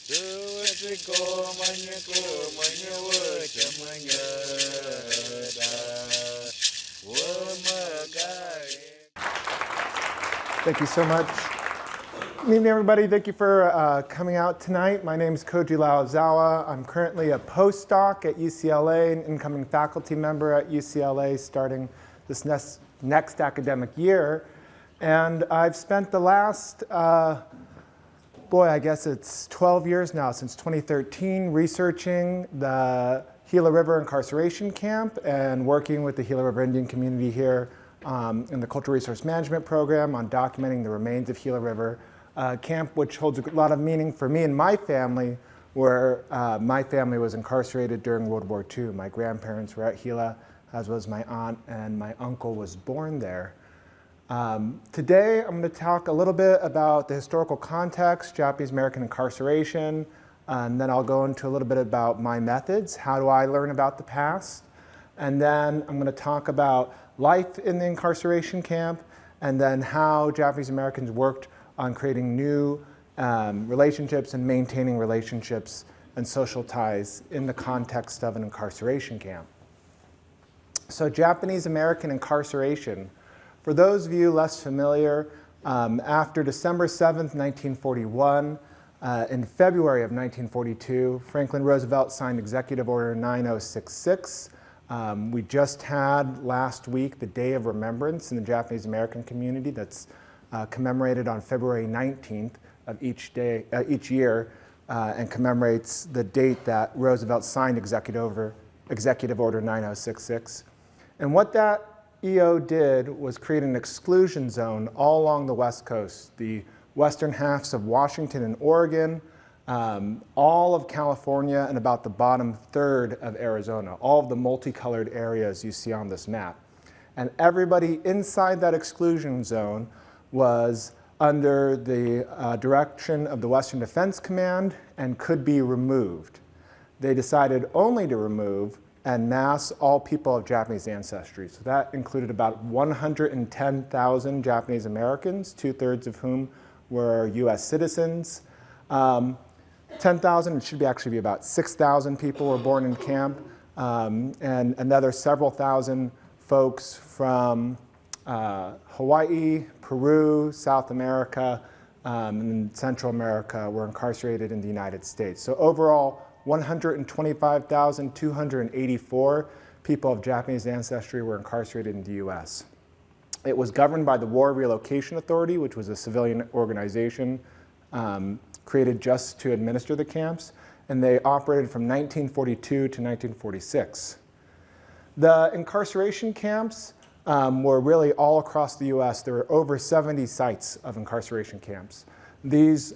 Thank you so much. Good evening, everybody. Thank you for coming out tonight. My name is Koji Lau Ozawa. I'm currently a postdoc at UCLA, an incoming faculty member at UCLA starting this next academic year. And I've spent the last, I guess it's 12 years now, since 2013, researching the Gila River Incarceration Camp and working with the Gila River Indian Community here in the Cultural Resource Management Program on documenting the remains of Gila River Camp, which holds a lot of meaning for me and my family, where my family was incarcerated during World War II. My grandparents were at Gila, as was my aunt, and my uncle was born there. Today, I'm going to talk a little bit about the historical context, Japanese American incarceration, and then I'll go into a little bit about my methods. How do I learn about the past? And then I'm going to talk about life in the incarceration camp, and then how Japanese Americans worked on creating new relationships and maintaining relationships and social ties in the context of an incarceration camp. So Japanese American incarceration. For those of you less familiar, after December 7th, 1941, in February of 1942, Franklin Roosevelt signed Executive Order 9066. We just had last week the Day of Remembrance in the Japanese American community that's commemorated on February 19th of each year and commemorates the date that Roosevelt signed Executive Order 9066. And what that EO did was create an exclusion zone all along the West Coast, the western halves of Washington and Oregon, all of California, and about the bottom third of Arizona, all of the multicolored areas you see on this map. And everybody inside that exclusion zone was under the direction of the Western Defense Command and could be removed. They decided only to remove and mass all people of Japanese ancestry. So that included about 110,000 Japanese Americans, 2/3 of whom were US citizens. 10,000, it should actually be about 6,000 people were born in camp, and another several thousand folks from Hawaii, Peru, South America, and Central America were incarcerated in the United States. So overall, 125,284 people of Japanese ancestry were incarcerated in the US. It was governed by the War Relocation Authority, which was a civilian organization created just to administer the camps, and they operated from 1942 to 1946. The incarceration camps were really all across the US. There were over 70 sites of incarceration camps. These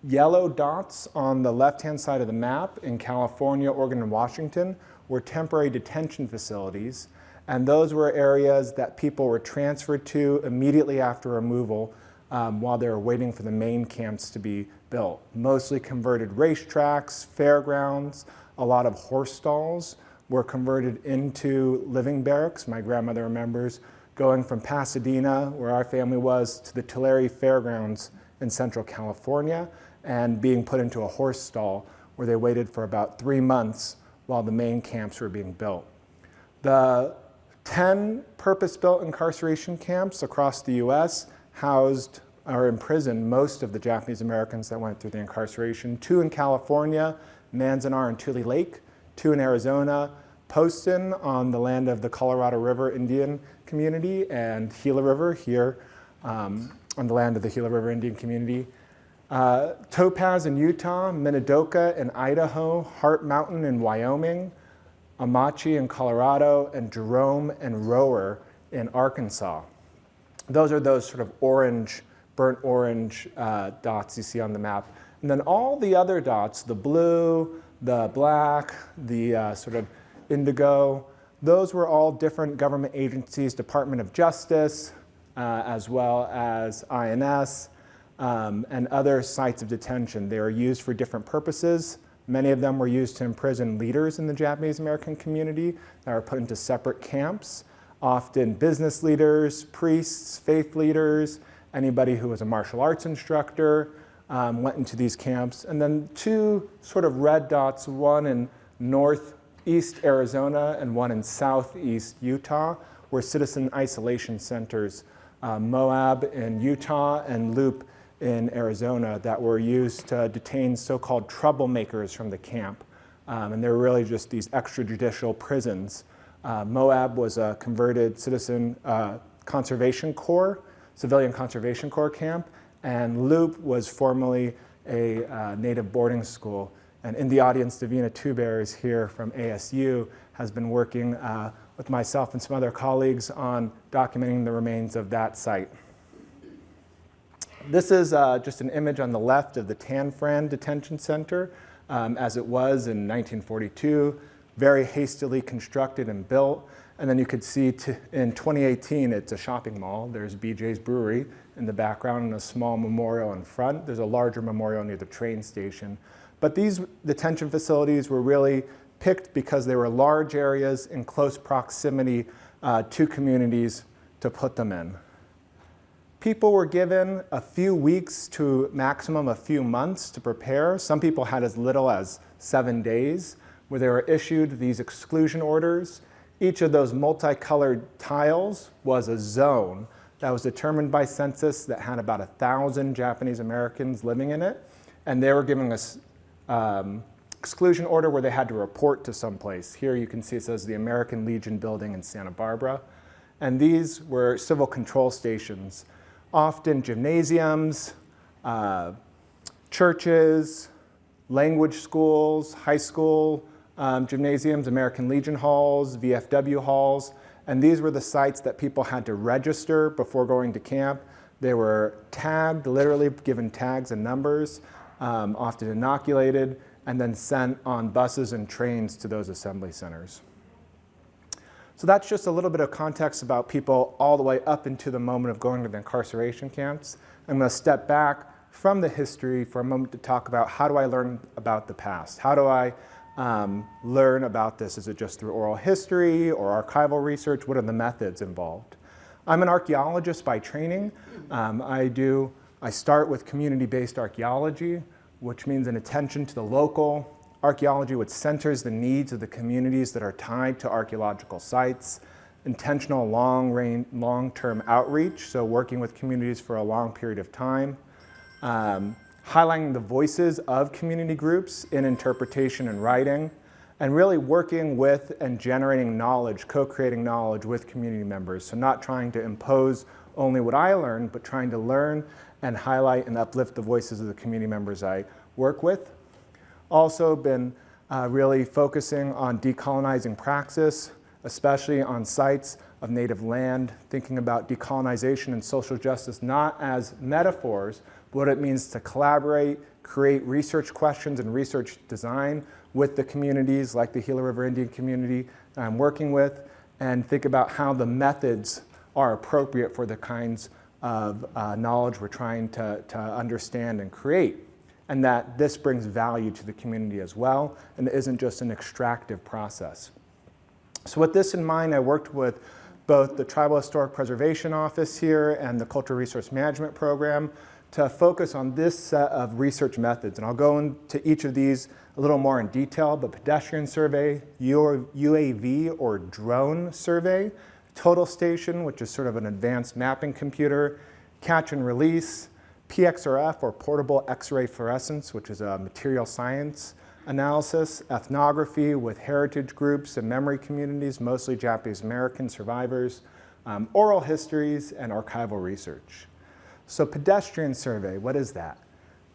yellow dots on the left-hand side of the map in California, Oregon, and Washington were temporary detention facilities, and those were areas that people were transferred to immediately after removal while they were waiting for the main camps to be built. Mostly converted racetracks, fairgrounds, a lot of horse stalls were converted into living barracks. My grandmother remembers going from Pasadena, where our family was, to the Tulare Fairgrounds in Central California and being put into a horse stall where they waited for about 3 months while the main camps were being built. The 10 purpose-built incarceration camps across the US housed or imprisoned most of the Japanese Americans that went through the incarceration. 2 in California, Manzanar and Tule Lake, 2 in Arizona, Poston on the land of the Colorado River Indian Community, and Gila River here on the land of the Gila River Indian Community. Topaz in Utah, Minidoka in Idaho, Hart Mountain in Wyoming, Amachi in Colorado, and Jerome and Rower in Arkansas. Those are those sort of orange, burnt orange dots you see on the map. And then all the other dots, the blue, the black, the sort of indigo, those were all different government agencies, Department of Justice, as well as INS, and other sites of detention. They were used for different purposes. Many of them were used to imprison leaders in the Japanese American community that were put into separate camps, often business leaders, priests, faith leaders, anybody who was a martial arts instructor, went into these camps. And then two sort of red dots, one in northeast Arizona and one in southeast Utah, were citizen isolation centers, Moab in Utah and Loop in Arizona, that were used to detain so-called troublemakers from the camp. And they're really just these extrajudicial prisons. Moab was a converted citizen conservation corps, civilian conservation corps camp, and Loop was formerly a native boarding school. And in the audience, Davina Tuber is here from ASU, has been working with myself and some other colleagues on documenting the remains of that site. This is just an image on the left of the Tan Fran Detention Center as it was in 1942, very hastily constructed and built. And then you could see in 2018, it's a shopping mall. There's BJ's Brewery in the background and a small memorial in front. There's a larger memorial near the train station. But these detention facilities were really picked because they were large areas in close proximity to communities to put them in. People were given a few weeks to maximum a few months to prepare. Some people had as little as 7 days, where they were issued these exclusion orders. Each of those multicolored tiles was a zone that was determined by census that had about 1,000 Japanese Americans living in it. And they were given a exclusion order where they had to report to someplace. Here you can see it says the American Legion building in Santa Barbara. And these were civil control stations, often gymnasiums, churches, language schools, high school gymnasiums, American Legion halls, VFW halls. And these were the sites that people had to register before going to camp. They were tagged, literally given tags and numbers, often inoculated, and then sent on buses and trains to those assembly centers. So that's just a little bit of context about people all the way up into the moment of going to the incarceration camps. I'm going to step back from the history for a moment to talk about how do I learn about the past? How do I learn about this? Is it just through oral history or archival research? What are the methods involved? I'm an archaeologist by training. I start with community-based archaeology, which means an attention to the local, archaeology which centers the needs of the communities that are tied to archaeological sites, intentional long-term outreach, so working with communities for a long period of time, highlighting the voices of community groups in interpretation and writing, and really working with and generating knowledge, co-creating knowledge with community members. So not trying to impose only what I learned, but trying to learn and highlight and uplift the voices of the community members I work with. Also been really focusing on decolonizing praxis, especially on sites of native land, thinking about decolonization and social justice not as metaphors, but what it means to collaborate, create research questions and research design with the communities like the Gila River Indian Community that I'm working with, and think about how the methods are appropriate for the kinds of knowledge we're trying to understand and create, and that this brings value to the community as well, and isn't just an extractive process. So with this in mind, I worked with both the Tribal Historic Preservation Office here and the Cultural Resource Management Program to focus on this set of research methods. And I'll go into each of these a little more in detail, but pedestrian survey, UAV or drone survey, total station, which is sort of an advanced mapping computer, catch and release, PXRF or portable X-ray fluorescence, which is a material science analysis, ethnography with heritage groups and memory communities, mostly Japanese American survivors, oral histories, and archival research. So pedestrian survey, what is that?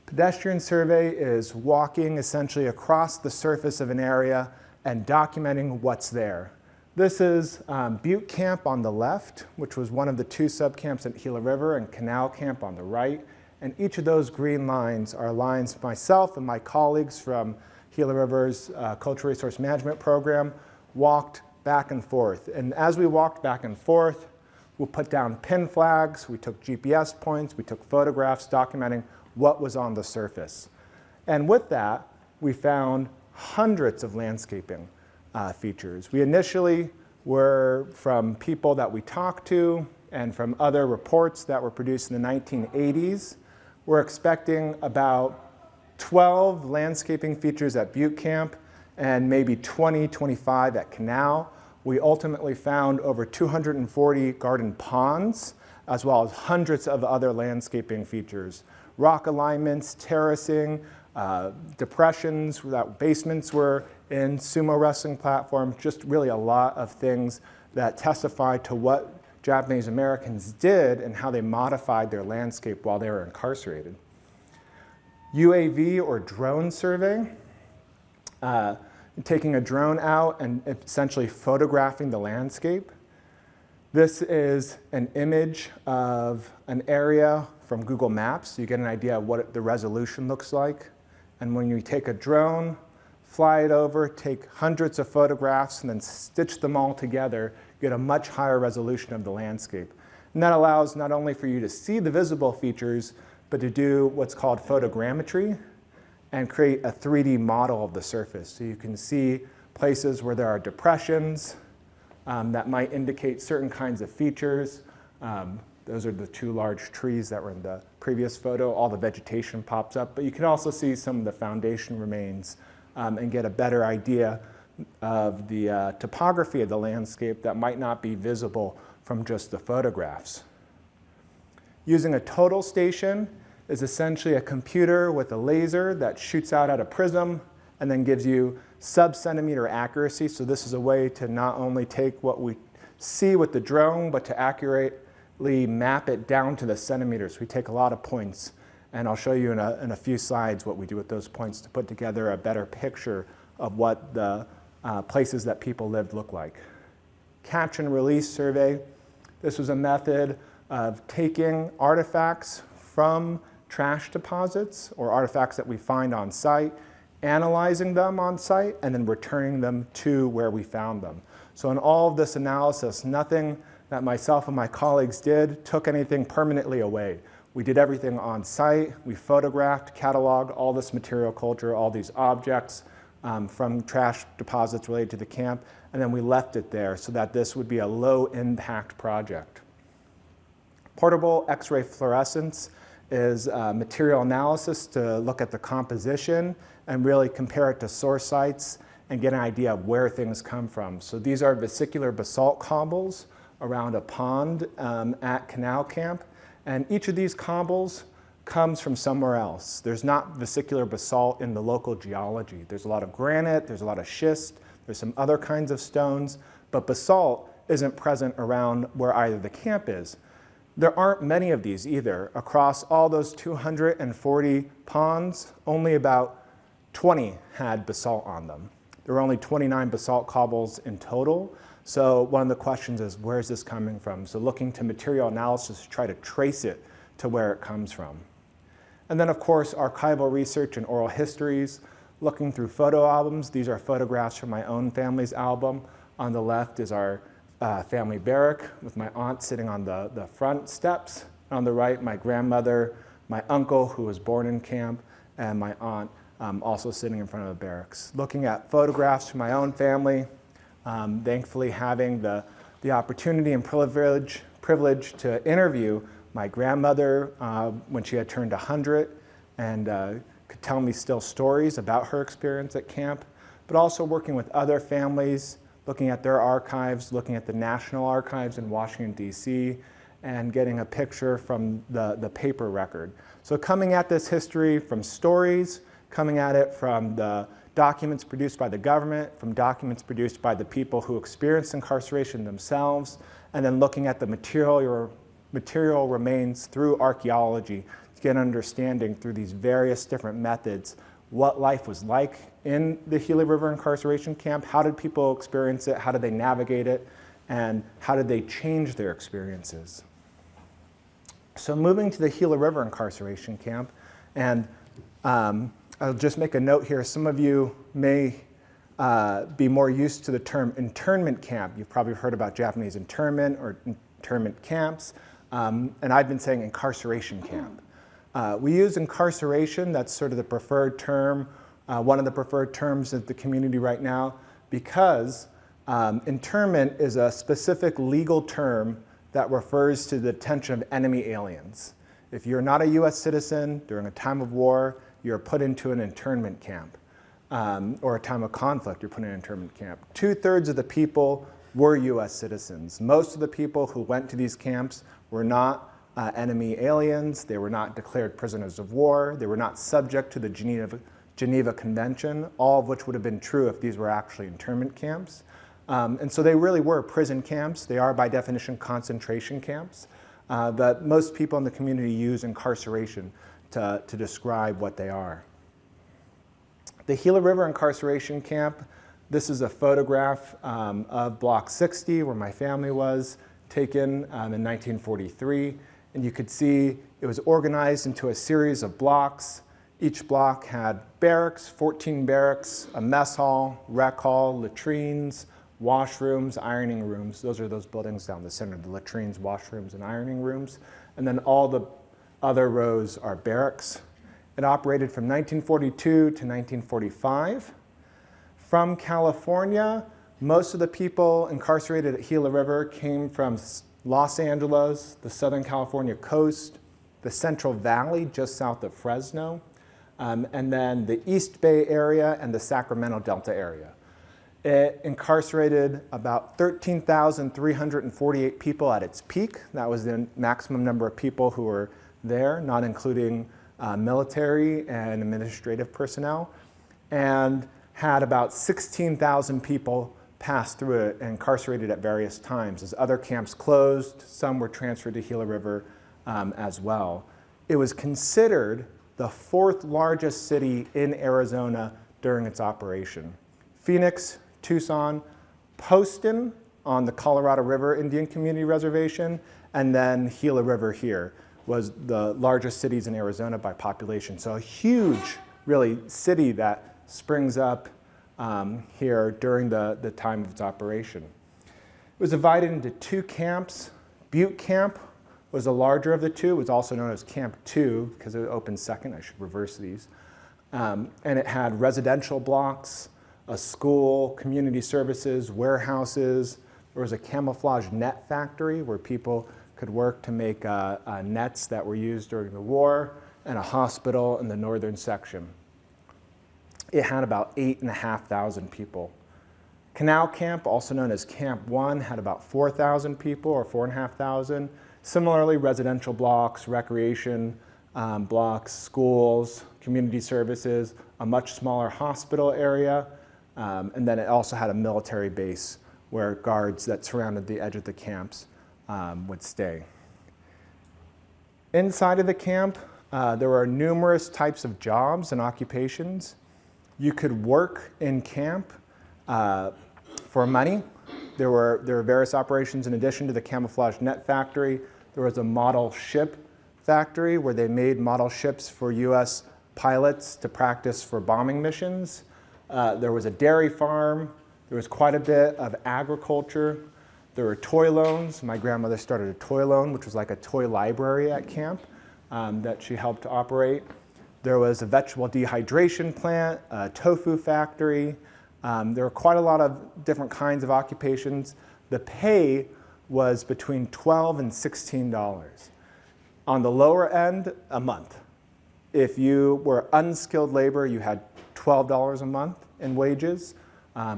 Pedestrian survey is walking essentially across the surface of an area and documenting what's there. This is Butte Camp on the left, which was one of the two subcamps at Gila River, and Canal Camp on the right. And each of those green lines are lines myself and my colleagues from Gila River's Cultural Resource Management Program walked back and forth. And as we walked back and forth, we put down pin flags, we took GPS points, we took photographs documenting what was on the surface. And with that, we found hundreds of landscaping features. We initially were from people that we talked to and from other reports that were produced in the 1980s. we're expecting about 12 landscaping features at Butte Camp and maybe 20, 25 at Canal. We ultimately found over 240 garden ponds, as well as hundreds of other landscaping features. Rock alignments, terracing, depressions that basements were in, sumo wrestling platforms, just really a lot of things that testify to what Japanese Americans did and how they modified their landscape while they were incarcerated. UAV or drone survey, taking a drone out and essentially photographing the landscape. This is an image of an area from Google Maps. You get an idea of what the resolution looks like. And when you take a drone, fly it over, take hundreds of photographs, and then stitch them all together, you get a much higher resolution of the landscape. And that allows not only for you to see the visible features, but to do what's called photogrammetry and create a 3D model of the surface. So you can see places where there are depressions that might indicate certain kinds of features. Those are the two large trees that were in the previous photo. All the vegetation pops up, but you can also see some of the foundation remains and get a better idea of the topography of the landscape that might not be visible from just the photographs. Using a total station is essentially a computer with a laser that shoots out at a prism and then gives you sub-centimeter accuracy. So this is a way to not only take what we see with the drone, but to accurately map it down to the centimeters. We take a lot of points, and I'll show you in a few slides what we do with those points to put together a better picture of what the places that people lived look like. Catch and release survey. This was a method of taking artifacts from trash deposits or artifacts that we find on site, analyzing them on site, and then returning them to where we found them. So in all of this analysis, nothing that myself and my colleagues did took anything permanently away. We did everything on site. We photographed, cataloged all this material culture, all these objects from trash deposits related to the camp, and then we left it there so that this would be a low impact project. Portable X-ray fluorescence is material analysis to look at the composition and really compare it to source sites and get an idea of where things come from. So these are vesicular basalt cobbles around a pond at Canal Camp, and each of these cobbles comes from somewhere else. There's not vesicular basalt in the local geology. There's a lot of granite, there's a lot of schist, there's some other kinds of stones, but basalt isn't present around where either the camp is. There aren't many of these either. Across all those 240 ponds, only about 20 had basalt on them. There were only 29 basalt cobbles in total. So one of the questions is, where is this coming from? So looking to material analysis to try to trace it to where it comes from. And then of course, archival research and oral histories, looking through photo albums. These are photographs from my own family's album. On the left is our family barrack with my aunt sitting on the front steps. On the right, my grandmother, my uncle who was born in camp, and my aunt also sitting in front of the barracks. Looking at photographs from my own family, thankfully having the opportunity and privilege to interview my grandmother when she had turned 100 and could tell me still stories about her experience at camp, but also working with other families, looking at their archives, looking at the National Archives in Washington, D.C., and getting a picture from the paper record. So coming at this history from stories, coming at it from the documents produced by the government, from documents produced by the people who experienced incarceration themselves, and then looking at the material remains through archaeology to get an understanding through these various different methods what life was like in the Gila River incarceration camp, how did people experience it, how did they navigate it, and how did they change their experiences. So moving to the Gila River incarceration camp, and I'll just make a note here, some of you may be more used to the term internment camp. You've probably heard about Japanese internment or internment camps, and I've been saying incarceration camp. We use incarceration, that's sort of the preferred term, one of the preferred terms of the community right now, because internment is a specific legal term that refers to the detention of enemy aliens. If you're not a US citizen during a time of war, you're put into an internment camp. Or a time of conflict, you're put in an internment camp. 2/3 of the people were US citizens. Most of the people who went to these camps were not enemy aliens. They were not declared prisoners of war. They were not subject to the Geneva Convention, all of which would have been true if these were actually internment camps. And so they really were prison camps. They are by definition concentration camps. But most people in the community use incarceration to describe what they are. The Gila River Incarceration Camp, this is a photograph of Block 60 where my family was, taken in 1943. And you could see it was organized into a series of blocks. Each block had barracks, 14 barracks, a mess hall, rec hall, latrines, washrooms, ironing rooms. Those are those buildings down the center, the latrines, washrooms, and ironing rooms. And then all the other rows are barracks. It operated from 1942 to 1945. From California, most of the people incarcerated at Gila River came from Los Angeles, the Southern California coast, the Central Valley just south of Fresno, and then the East Bay area and the Sacramento Delta area. It incarcerated about 13,348 people at its peak. That was the maximum number of people who were there, not including military and administrative personnel, and had about 16,000 people pass through it and incarcerated at various times. As other camps closed, some were transferred to Gila River as well. It was considered the 4th largest city in Arizona during its operation. Phoenix, Tucson, Poston on the Colorado River Indian Community Reservation, and then Gila River here was the largest cities in Arizona by population. So a huge, really, city that springs up here during the time of its operation. It was divided into 2 camps. Butte Camp was the larger of the 2. It was also known as Camp 2 because it opened second. I should reverse these. And it had residential blocks, a school, community services, warehouses. There was a camouflage net factory where people could work to make nets that were used during the war, and a hospital in the northern section. It had about 8,500 people. Canal Camp, also known as Camp 1, had about 4,000 people or 4,500. Similarly, residential blocks, recreation blocks, schools, community services, a much smaller hospital area, and then it also had a military base where guards that surrounded the edge of the camps would stay. Inside of the camp, there were numerous types of jobs and occupations. You could work in camp for money. There were various operations in addition to the camouflage net factory. There was a model ship factory where they made model ships for US pilots to practice for bombing missions. There was a dairy farm. There was quite a bit of agriculture. There were toy loans. My grandmother started a toy loan, which was like a toy library at camp that she helped to operate. There was a vegetable dehydration plant, a tofu factory. There were quite a lot of different kinds of occupations. The pay was between $12 and $16. On the lower end, a month. If you were unskilled labor, you had $12 a month in wages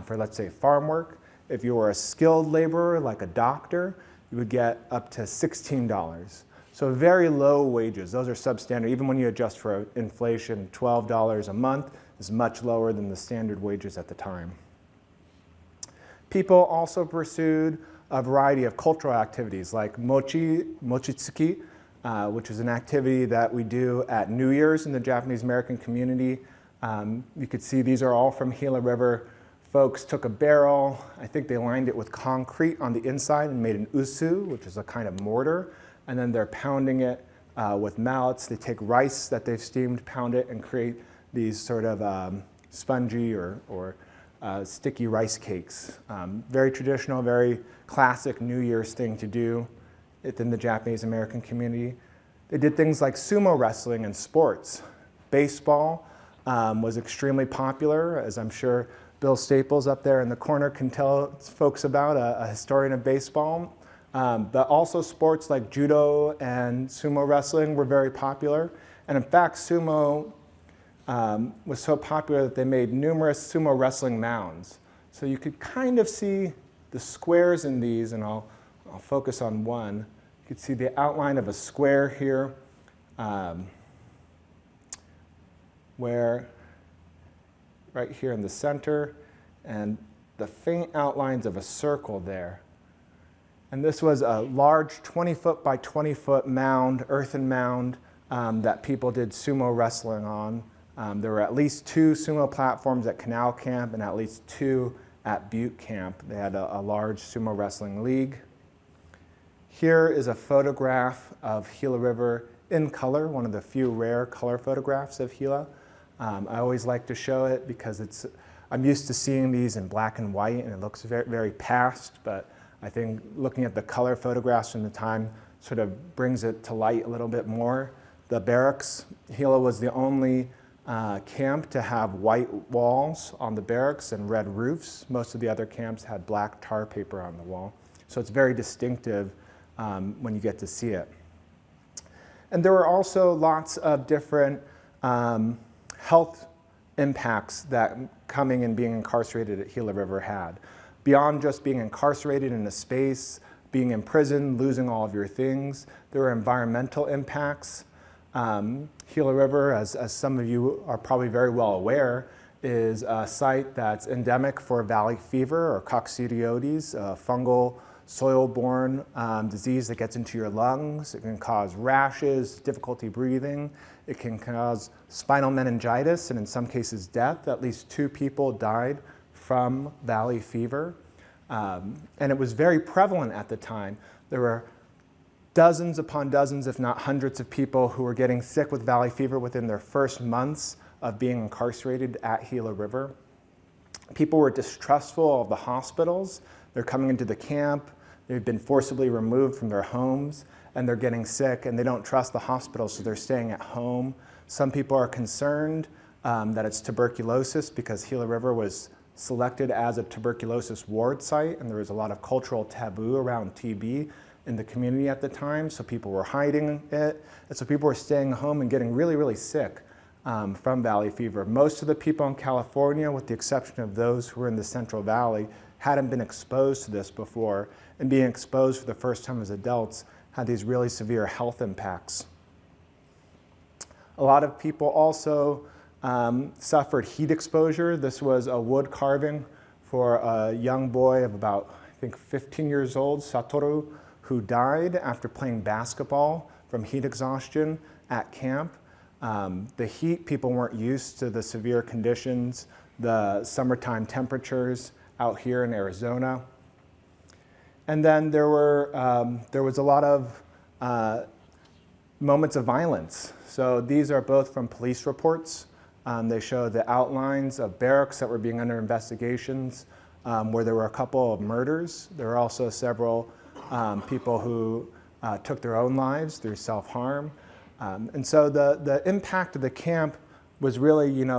for, let's say, farm work. If you were a skilled laborer, like a doctor, you would get up to $16. So very low wages. Those are substandard. Even when you adjust for inflation, $12 a month is much lower than the standard wages at the time. People also pursued a variety of cultural activities like mochitsuki, which is an activity that we do at New Year's in the Japanese American community. You could see these are all from Gila River. Folks took a barrel, I think they lined it with concrete on the inside and made an usu, which is a kind of mortar, and then they're pounding it with mallets. They take rice that they've steamed, pound it, and create these sort of spongy or sticky rice cakes. Very traditional, very classic New Year's thing to do within the Japanese American community. They did things like sumo wrestling and sports. Baseball was extremely popular, as I'm sure Bill Staples up there in the corner can tell folks about, a historian of baseball. But also sports like judo and sumo wrestling were very popular. And in fact, sumo was so popular that they made numerous sumo wrestling mounds. So you could kind of see the squares in these, and I'll focus on one. You could see the outline of a square here, where right here in the center, and the faint outlines of a circle there. And this was a large 20-foot by 20-foot mound, earthen mound, that people did sumo wrestling on. There were at least 2 sumo platforms at Canal Camp and at least 2 at Butte Camp. They had a large sumo wrestling league. Here is a photograph of Gila River in color, one of the few rare color photographs of Gila. I always like to show it because I'm used to seeing these in black and white, and it looks very, very past, but I think looking at the color photographs from the time sort of brings it to light a little bit more. The barracks, Gila was the only camp to have white walls on the barracks and red roofs. Most of the other camps had black tar paper on the wall. So it's very distinctive when you get to see it. And there were also lots of different health impacts that coming and being incarcerated at Gila River had. Beyond just being incarcerated in a space, being in prison, losing all of your things, there were environmental impacts. Gila River, as some of you are probably very well aware, is a site that's endemic for valley fever or coccidioides, a fungal soil-borne disease that gets into your lungs. It can cause rashes, difficulty breathing. It can cause spinal meningitis, and in some cases death. At least 2 people died from valley fever. And it was very prevalent at the time. There were dozens upon dozens, if not hundreds of people who were getting sick with valley fever within their first months of being incarcerated at Gila River. People were distrustful of the hospitals. They're coming into the camp, they've been forcibly removed from their homes, and they're getting sick, and they don't trust the hospitals, so they're staying at home. Some people are concerned that it's tuberculosis because Gila River was selected as a tuberculosis ward site, and there was a lot of cultural taboo around TB in the community at the time, so people were hiding it, and so people were staying home and getting really, really sick from valley fever. Most of the people in California, with the exception of those who were in the Central Valley, hadn't been exposed to this before, and being exposed for the first time as adults had these really severe health impacts. A lot of people also suffered heat exposure. This was a wood carving for a young boy of about, I think, 15 years old, Satoru, who died after playing basketball from heat exhaustion at camp. The heat, people weren't used to the severe conditions, the summertime temperatures out here in Arizona. And then there was a lot of moments of violence. So these are both from police reports. They show the outlines of barracks that were being under investigations, where there were a couple of murders. There were also several people who took their own lives through self-harm. And so the impact of the camp was really,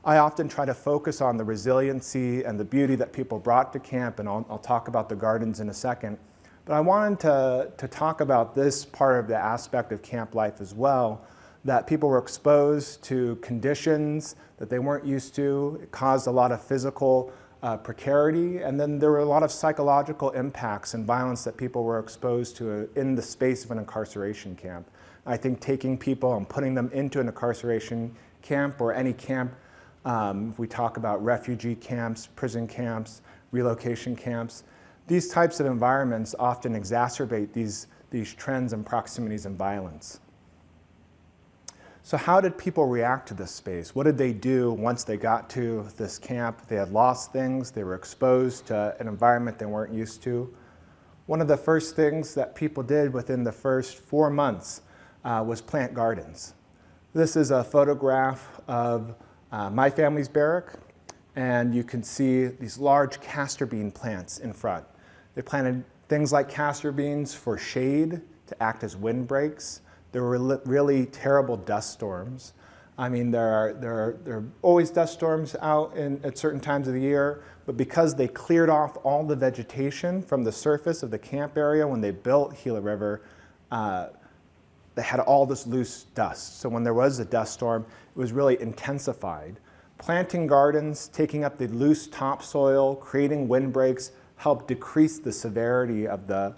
I often try to focus on the resiliency and the beauty that people brought to camp, and I'll talk about the gardens in a second. But I wanted to talk about this part of the aspect of camp life as well, that people were exposed to conditions that they weren't used to. It caused a lot of physical precarity, and then there were a lot of psychological impacts and violence that people were exposed to in the space of an incarceration camp. I think taking people and putting them into an incarceration camp or any camp, if we talk about refugee camps, prison camps, relocation camps, these types of environments often exacerbate these trends and proximities and violence. So how did people react to this space? What did they do once they got to this camp? They had lost things, they were exposed to an environment they weren't used to. One of the first things that people did within the first 4 months was plant gardens. This is a photograph of my family's barrack, and you can see these large castor bean plants in front. They planted things like castor beans for shade to act as windbreaks. There were really terrible dust storms. I mean, there are always dust storms out at certain times of the year, but because they cleared off all the vegetation from the surface of the camp area when they built Gila River, they had all this loose dust. So when there was a dust storm, it was really intensified. Planting gardens, taking up the loose topsoil, creating windbreaks helped decrease the severity of the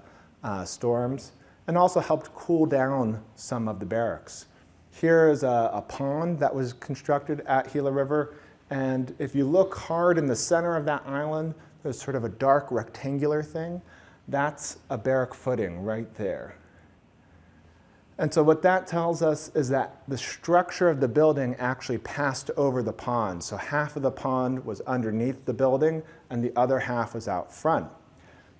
storms and also helped cool down some of the barracks. Here is a pond that was constructed at Gila River, and if you look hard in the center of that island, there's sort of a dark rectangular thing. That's a barrack footing right there. And so what that tells us is that the structure of the building actually passed over the pond. So half of the pond was underneath the building and the other half was out front.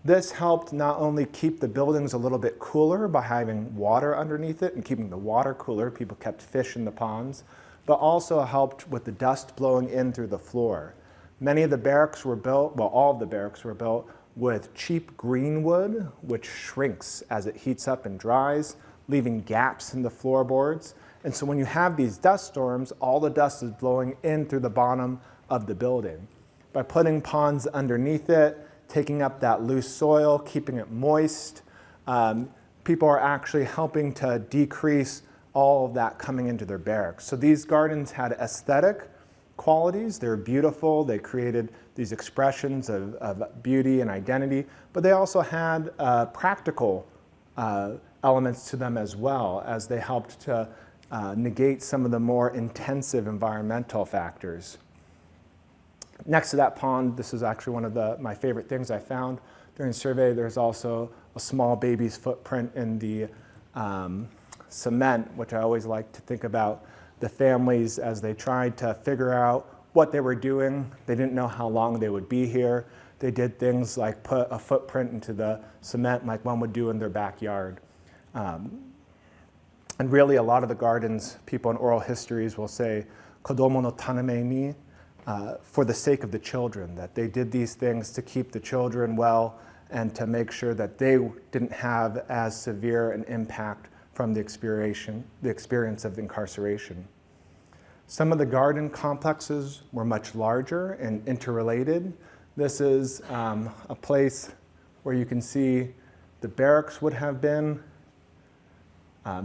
This helped not only keep the buildings a little bit cooler by having water underneath it and keeping the water cooler, people kept fish in the ponds, but also helped with the dust blowing in through the floor. Many of the barracks were built, well, all of the barracks were built with cheap green wood, which shrinks as it heats up and dries, leaving gaps in the floorboards. And so when you have these dust storms, all the dust is blowing in through the bottom of the building. By putting ponds underneath it, taking up that loose soil, keeping it moist, people are actually helping to decrease all of that coming into their barracks. So these gardens had aesthetic qualities. They were beautiful. They created these expressions of beauty and identity, but they also had practical elements to them as well, as they helped to negate some of the more intensive environmental factors. Next to that pond, this is actually one of my favorite things I found during the survey. There's also a small baby's footprint in the cement, which I always like to think about the families as they tried to figure out what they were doing. They didn't know how long they would be here. They did things like put a footprint into the cement like one would do in their backyard. And really, a lot of the gardens, people in oral histories will say, kodomo no taname ni, for the sake of the children, that they did these things to keep the children well and to make sure that they didn't have as severe an impact from the experience of incarceration. Some of the garden complexes were much larger and interrelated. This is a place where you can see the barracks would have been,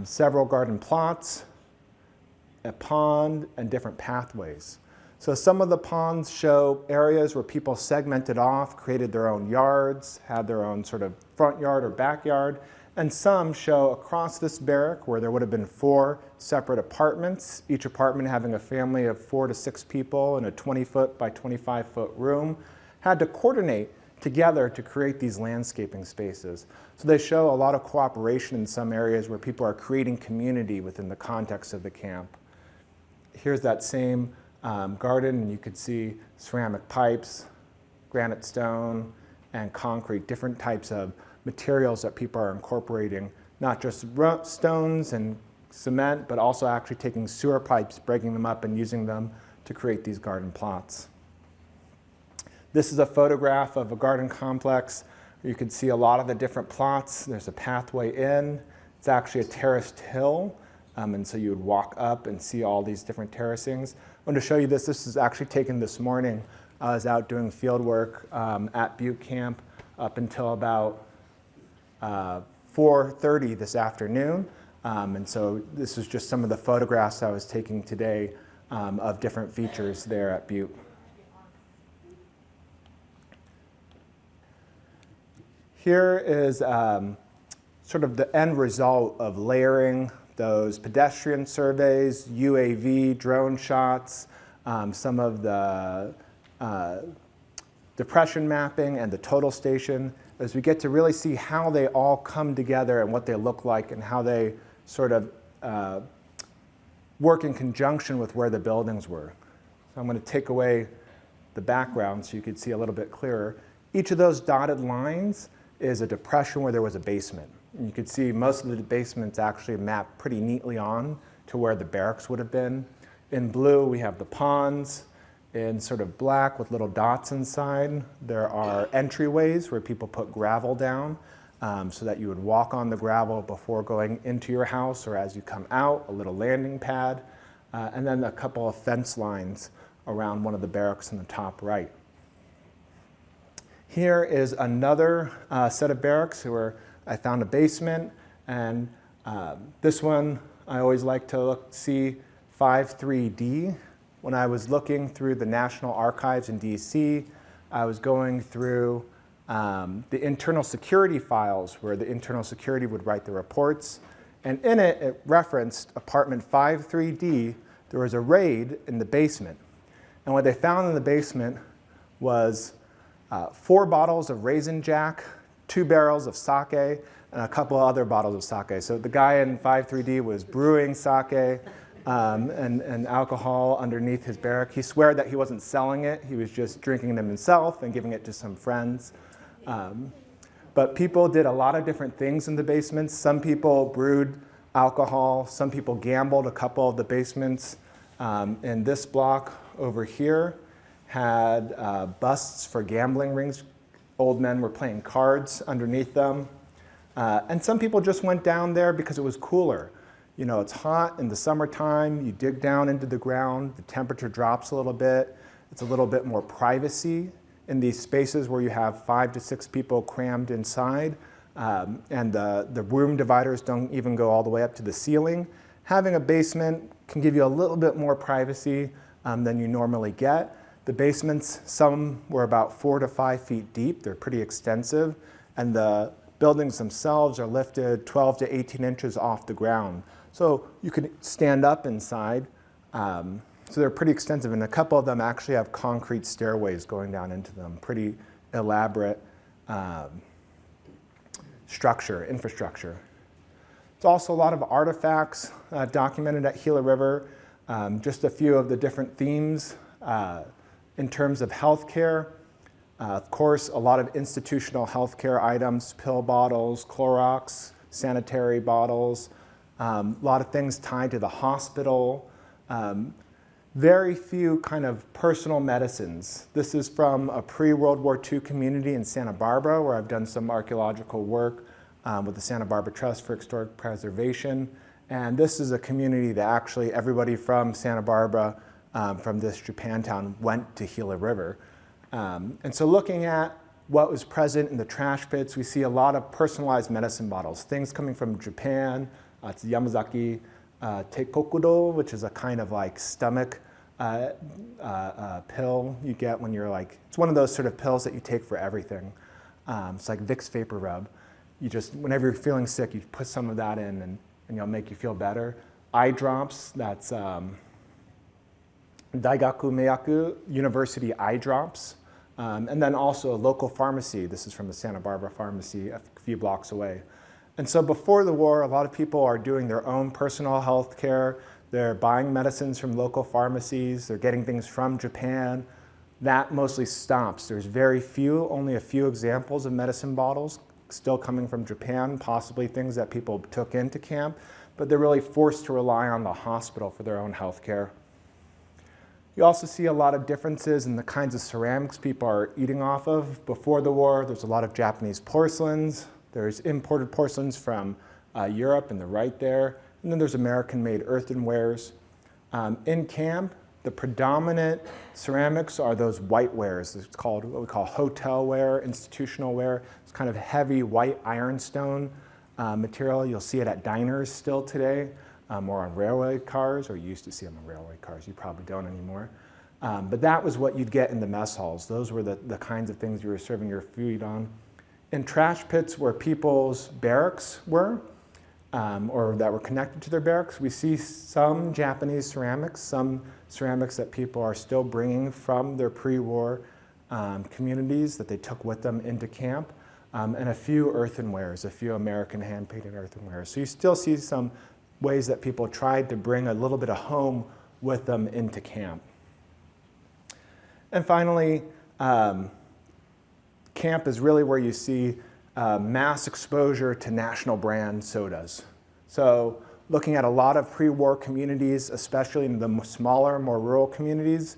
several garden plots, a pond, and different pathways. So some of the ponds show areas where people segmented off, created their own yards, had their own sort of front yard or backyard, and some show across this barrack where there would have been 4 separate apartments, each apartment having a family of 4 to 6 people in a 20-foot by 25-foot room, had to coordinate together to create these landscaping spaces. So they show a lot of cooperation in some areas where people are creating community within the context of the camp. Here's that same garden, and you could see ceramic pipes, granite stone, and concrete, different types of materials that people are incorporating, not just stones and cement, but also actually taking sewer pipes, breaking them up, and using them to create these garden plots. This is a photograph of a garden complex. You can see a lot of the different plots. There's a pathway in. It's actually a terraced hill, and so you would walk up and see all these different terracings. I want to show you this. This is actually taken this morning. I was out doing field work at Butte Camp up until about 4:30 this afternoon. And so this is just some of the photographs I was taking today of different features there at Butte. Here is sort of the end result of layering those pedestrian surveys, UAV, drone shots, some of the depression mapping and the total station, as we get to really see how they all come together and what they look like and how they sort of work in conjunction with where the buildings were. So I'm going to take away the background so you can see a little bit clearer. Each of those dotted lines is a depression where there was a basement. And you can see most of the basements actually map pretty neatly on to where the barracks would have been. In blue, we have the ponds. In sort of black with little dots inside, there are entryways where people put gravel down so that you would walk on the gravel before going into your house or as you come out, a little landing pad. and then a couple of fence lines around one of the barracks in the top right. Here is another set of barracks where I found a basement, and this one I always like to see 53D. When I was looking through the National Archives in DC, I was going through the internal security files where the internal security would write the reports. And in it, it referenced apartment 53D. There was a raid in the basement. And what they found in the basement was 4 bottles of Raisin Jack, 2 barrels of sake, and a couple of other bottles of sake. So the guy in 53D was brewing sake and alcohol underneath his barrack. He swore that he wasn't selling it. He was just drinking them himself and giving it to some friends. But people did a lot of different things in the basements. Some people brewed alcohol. Some people gambled. A couple of the basements in this block over here had busts for gambling rings. Old men were playing cards underneath them. And some people just went down there because it was cooler. You know, it's hot in the summertime. You dig down into the ground. The temperature drops a little bit. It's a little bit more privacy in these spaces where you have 5 to 6 people crammed inside, and the room dividers don't even go all the way up to the ceiling. Having a basement can give you a little bit more privacy than you normally get. The basements, some were about 4 to 5 feet deep. They're pretty extensive, and the buildings themselves are lifted 12 to 18 inches off the ground. So you could stand up inside. So they're pretty extensive, and a couple of them actually have concrete stairways going down into them. Pretty elaborate infrastructure. There's also a lot of artifacts documented at Gila River. Just a few of the different themes in terms of healthcare. Of course, a lot of institutional healthcare items, pill bottles, Clorox, sanitary bottles, a lot of things tied to the hospital. Very few kind of personal medicines. This is from a pre-World War II community in Santa Barbara where I've done some archaeological work with the Santa Barbara Trust for Historic Preservation. And this is a community that actually everybody from Santa Barbara, from this Japantown, went to Gila River. And so looking at what was present in the trash pits, we see a lot of personalized medicine bottles, things coming from Japan. It's Yamazaki Teikokudo, which is a kind of like stomach pill you get when you're like, it's one of those sort of pills that you take for everything. It's like Vicks Vapor Rub. You just, whenever you're feeling sick, you put some of that in and it'll make you feel better. Eye drops, that's Daigaku Meiyaku, University eye drops. And then also a local pharmacy. This is from the Santa Barbara pharmacy a few blocks away. And so before the war, a lot of people are doing their own personal health care. They're buying medicines from local pharmacies. They're getting things from Japan. That mostly stops. There's very few, only a few examples of medicine bottles still coming from Japan, possibly things that people took into camp, but they're really forced to rely on the hospital for their own health care. You also see a lot of differences in the kinds of ceramics people are eating off of. Before the war, there's a lot of Japanese porcelains. There's imported porcelains from Europe in the right there. And then there's American-made earthenwares. In camp, the predominant ceramics are those whitewares. It's called what we call hotel ware, institutional ware. It's kind of heavy white ironstone material. You'll see it at diners still today, or on railway cars, or you used to see them on railway cars. You probably don't anymore. But that was what you'd get in the mess halls. Those were the kinds of things you were serving your food on. In trash pits where people's barracks were, or that were connected to their barracks, we see some Japanese ceramics, some ceramics that people are still bringing from their pre-war communities that they took with them into camp, and a few earthenwares, a few American hand-painted earthenwares. So you still see some ways that people tried to bring a little bit of home with them into camp. And finally, camp is really where you see mass exposure to national brand sodas. So looking at a lot of pre-war communities, especially in the smaller, more rural communities,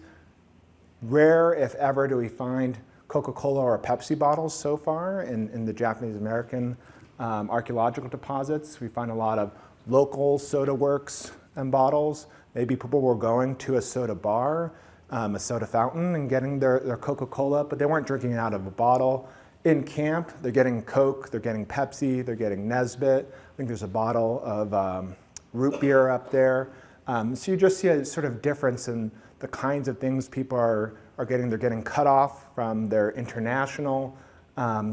rare, if ever, do we find Coca-Cola or Pepsi bottles so far in the Japanese-American archaeological deposits. We find a lot of local soda works and bottles, Maybe people were going to a soda bar, a soda fountain, and getting their Coca-Cola, but they weren't drinking it out of a bottle. In camp, they're getting Coke, they're getting Pepsi, they're getting Nesbitt. I think there's a bottle of root beer up there. So you just see a sort of difference in the kinds of things people are getting. They're getting cut off from their international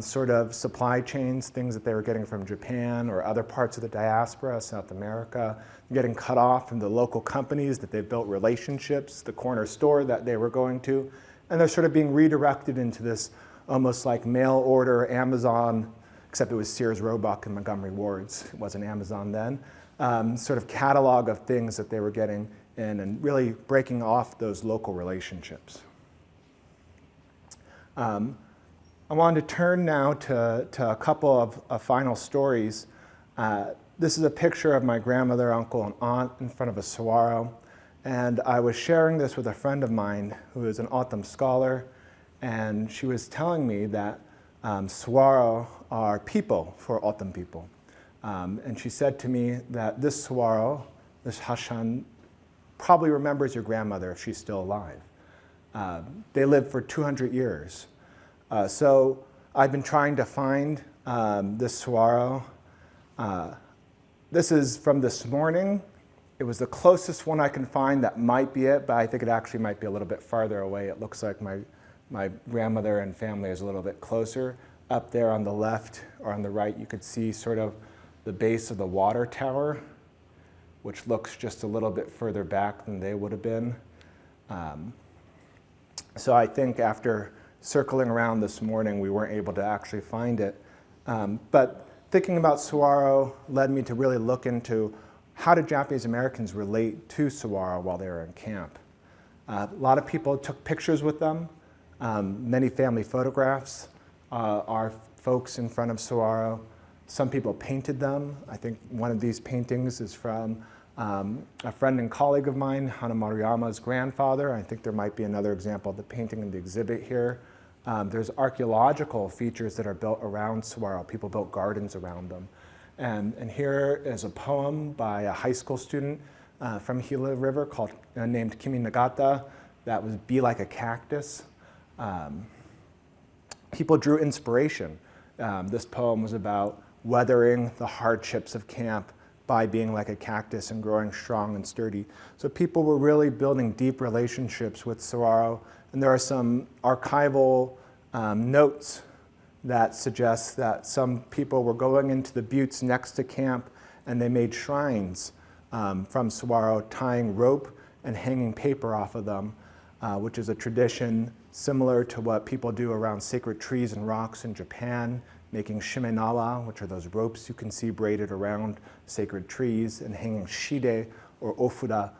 sort of supply chains, things that they were getting from Japan or other parts of the diaspora, South America. They're getting cut off from the local companies that they've built relationships, the corner store that they were going to, and they're sort of being redirected into this almost like mail order Amazon, except it was Sears Roebuck and Montgomery Ward's. It wasn't Amazon then. Sort of catalog of things that they were getting in and really breaking off those local relationships. I wanted to turn now to a couple of final stories. This is a picture of my grandmother, uncle, and aunt in front of a saguaro. And I was sharing this with a friend of mine who is an O'odham scholar. And she was telling me that saguaro are people for O'odham people. And she said to me that this saguaro, this Hashan, probably remembers your grandmother if she's still alive. They lived for 200 years. So I've been trying to find this saguaro. This is from this morning. It was the closest one I can find that might be it, but I think it actually might be a little bit farther away. It looks like my grandmother and family is a little bit closer. Up there on the left or on the right, you could see sort of the base of the water tower, which looks just a little bit further back than they would have been. So I think after circling around this morning, we weren't able to actually find it. But thinking about saguaro led me to really look into how did Japanese Americans relate to saguaro while they were in camp. A lot of people took pictures with them. Many family photographs are folks in front of saguaro. Some people painted them. I think one of these paintings is from a friend and colleague of mine, Hana Maruyama's grandfather. I think there might be another example of the painting in the exhibit here. There's archaeological features that are built around saguaro. People built gardens around them. And here is a poem by a high school student from Gila River named Kimi Nagata that was Be Like a Cactus. People drew inspiration. This poem was about weathering the hardships of camp by being like a cactus and growing strong and sturdy. So people were really building deep relationships with saguaro. And there are some archival notes that suggest that some people were going into the buttes next to camp and they made shrines from saguaro, tying rope and hanging paper off of them, which is a tradition similar to what people do around sacred trees and rocks in Japan, making shimenawa, which are those ropes you can see braided around sacred trees, and hanging shide or ofura,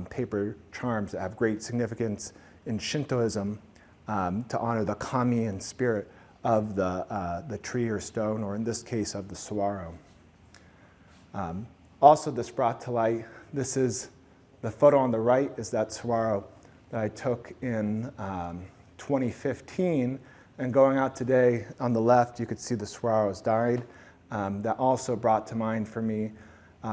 paper charms that have great significance in Shintoism to honor the kami and spirit of the tree or stone, or in this case of the saguaro. Also, this brought to light, this is the photo on the right is that saguaro that I took in 2015, and going out today on the left, you could see the saguaro has died. That also brought to mind for me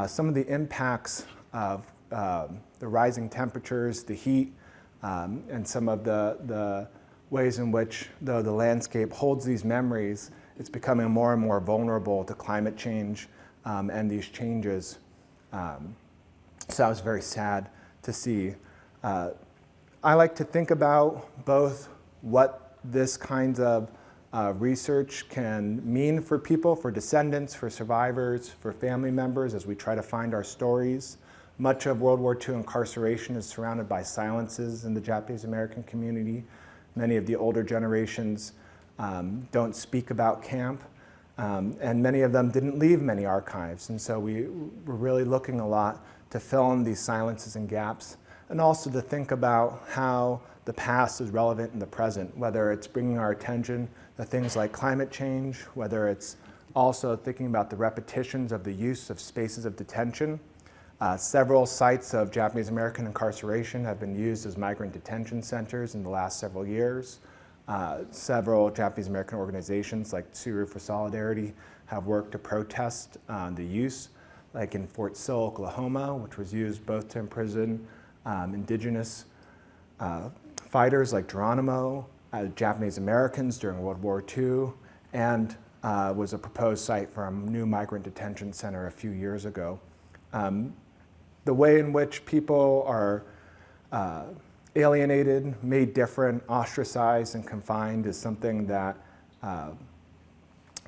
some of the impacts of the rising temperatures, the heat, and some of the ways in which, though the landscape holds these memories, it's becoming more and more vulnerable to climate change and these changes. So I was very sad to see. I like to think about both what this kind of research can mean for people, for descendants, for survivors, for family members as we try to find our stories. Much of World War II incarceration is surrounded by silences in the Japanese American community. Many of the older generations don't speak about camp, and many of them didn't leave many archives. And so we're really looking a lot to fill in these silences and gaps, and also to think about how the past is relevant in the present, whether it's bringing our attention to things like climate change, whether it's also thinking about the repetitions of the use of spaces of detention. Several sites of Japanese American incarceration have been used as migrant detention centers in the last several years. Several Japanese American organizations like Tsuru for Solidarity have worked to protest the use. like in Fort Sill, Oklahoma, which was used both to imprison indigenous fighters like Geronimo, Japanese Americans during World War II, and was a proposed site for a new migrant detention center a few years ago. The way in which people are alienated, made different, ostracized, and confined is something that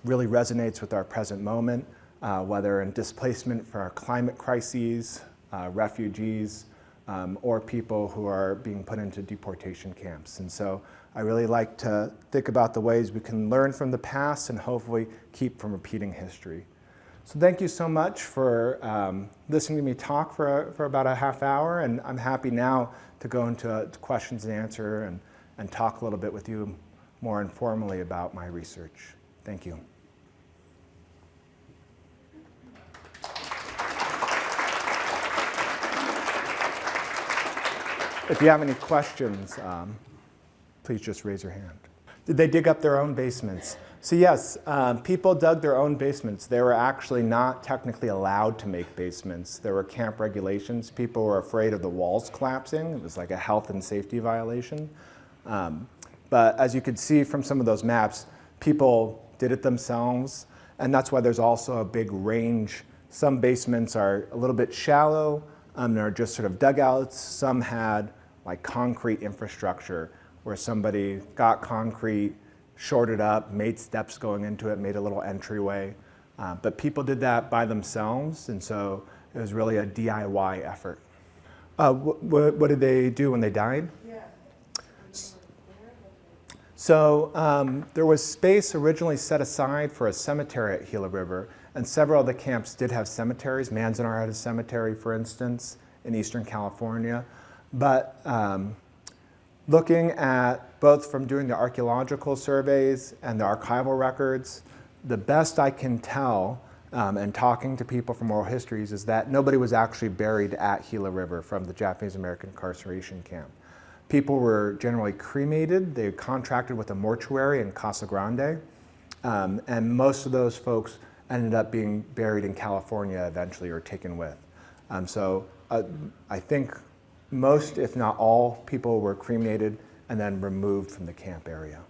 really resonates with our present moment, whether in displacement for our climate crises, refugees, or people who are being put into deportation camps. And so I really like to think about the ways we can learn from the past and hopefully keep from repeating history. So thank you so much for listening to me talk for about a half hour, and I'm happy now to go into questions and answer and talk a little bit with you more informally about my research. Thank you. If you have any questions, please just raise your hand. Did they dig up their own basements? So yes, people dug their own basements. They were actually not technically allowed to make basements. There were camp regulations. People were afraid of the walls collapsing. It was like a health and safety violation. But as you could see from some of those maps, people did it themselves, and that's why there's also a big range. Some basements are a little bit shallow, they're just sort of dugouts. Some had like concrete infrastructure where somebody got concrete, shorted up, made steps going into it, made a little entryway. But people did that by themselves, and so it was really a DIY effort. What did they do when they died? Yeah. So there was space originally set aside for a cemetery at Gila River, and several of the camps did have cemeteries. Manzanar had a cemetery, for instance, in Eastern California. But looking at both from doing the archaeological surveys and the archival records, the best I can tell, and talking to people from oral histories, is that nobody was actually buried at Gila River from the Japanese American incarceration camp. People were generally cremated. They contracted with a mortuary in Casa Grande, and most of those folks ended up being buried in California eventually, or taken with. So I think most, if not all, people were cremated and then removed from the camp area.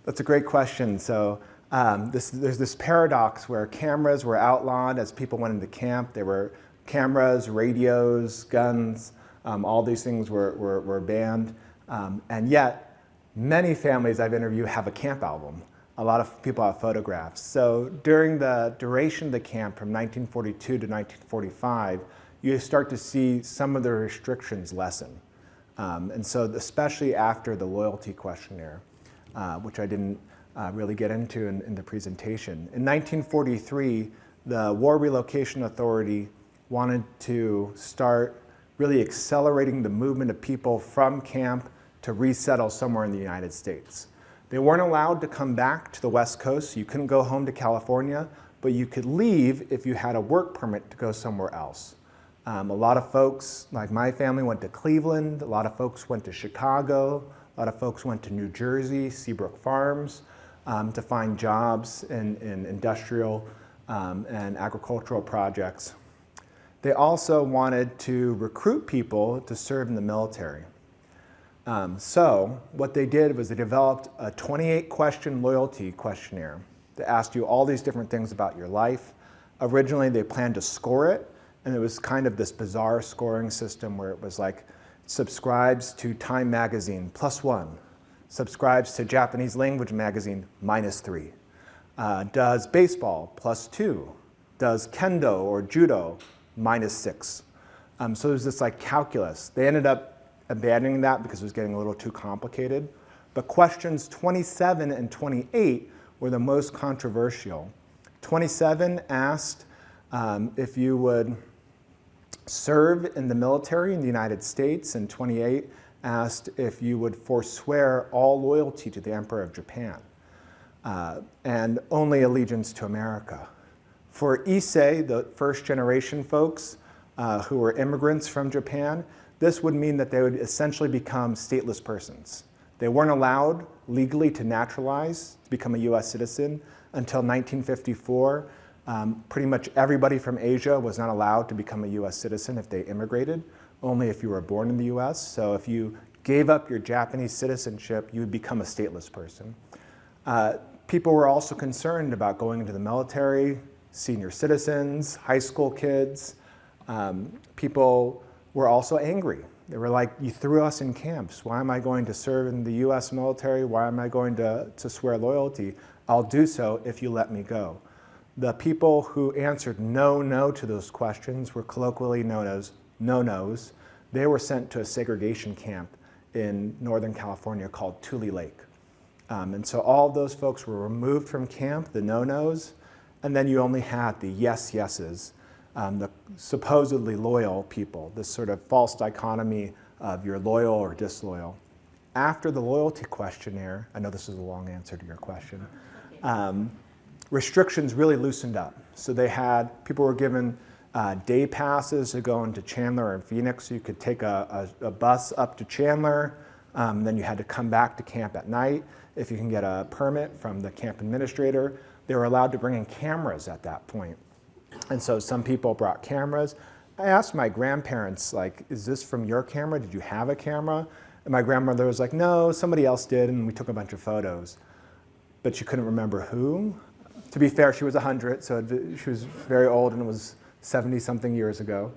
That's a great question. So there's this paradox where cameras were outlawed as people went into camp. There were cameras, radios, guns, all these things were banned. And yet, many families I've interviewed have a camp album. A lot of people have photographs. So during the duration of the camp from 1942 to 1945, you start to see some of the restrictions lessen. And so especially after the loyalty questionnaire, which I didn't really get into in the presentation. In 1943, the War Relocation Authority wanted to start really accelerating the movement of people from camp to resettle somewhere in the United States. They weren't allowed to come back to the West Coast, so you couldn't go home to California, but you could leave if you had a work permit to go somewhere else. A lot of folks, like my family, went to Cleveland. A lot of folks went to Chicago. A lot of folks went to New Jersey, Seabrook Farms, to find jobs in industrial and agricultural projects. They also wanted to recruit people to serve in the military. So what they did was they developed a 28-question loyalty questionnaire that asked you all these different things about your life. Originally, they planned to score it, and it was kind of this bizarre scoring system where it was like, subscribes to Time magazine, +1. Subscribes to Japanese language magazine, -3. Does baseball, +2. Does kendo or judo, -6. So there's this like calculus. They ended up abandoning that because it was getting a little too complicated. But questions 27 and 28 were the most controversial. 27 asked if you would serve in the military in the United States, and 28 asked if you would forswear all loyalty to the Emperor of Japan and only allegiance to America. For Issei, the first generation folks who were immigrants from Japan, this would mean that they would essentially become stateless persons. They weren't allowed legally to naturalize, to become a US citizen, until 1954. Pretty much everybody from Asia was not allowed to become a US citizen if they immigrated, only if you were born in the US. So if you gave up your Japanese citizenship, you would become a stateless person. People were also concerned about going into the military, senior citizens, high school kids. People were also angry. They were like, you threw us in camps. Why am I going to serve in the US military? Why am I going to swear loyalty? I'll do so if you let me go. The people who answered no to those questions were colloquially known as no-nos. They were sent to a segregation camp in Northern California called Tule Lake. And so all of those folks were removed from camp, the no-nos, and then you only had the yes-yeses, the supposedly loyal people, this sort of false dichotomy of you're loyal or disloyal. After the loyalty questionnaire, I know this is a long answer to your question, restrictions really loosened up. So people were given day passes to go into Chandler and Phoenix, so you could take a bus up to Chandler, then you had to come back to camp at night. If you can get a permit from the camp administrator, they were allowed to bring in cameras at that point. And so some people brought cameras. I asked my grandparents, like, is this from your camera? Did you have a camera? And my grandmother was like, no, somebody else did, and we took a bunch of photos. But she couldn't remember who. To be fair, she was 100, so she was very old, and it was 70-something years ago.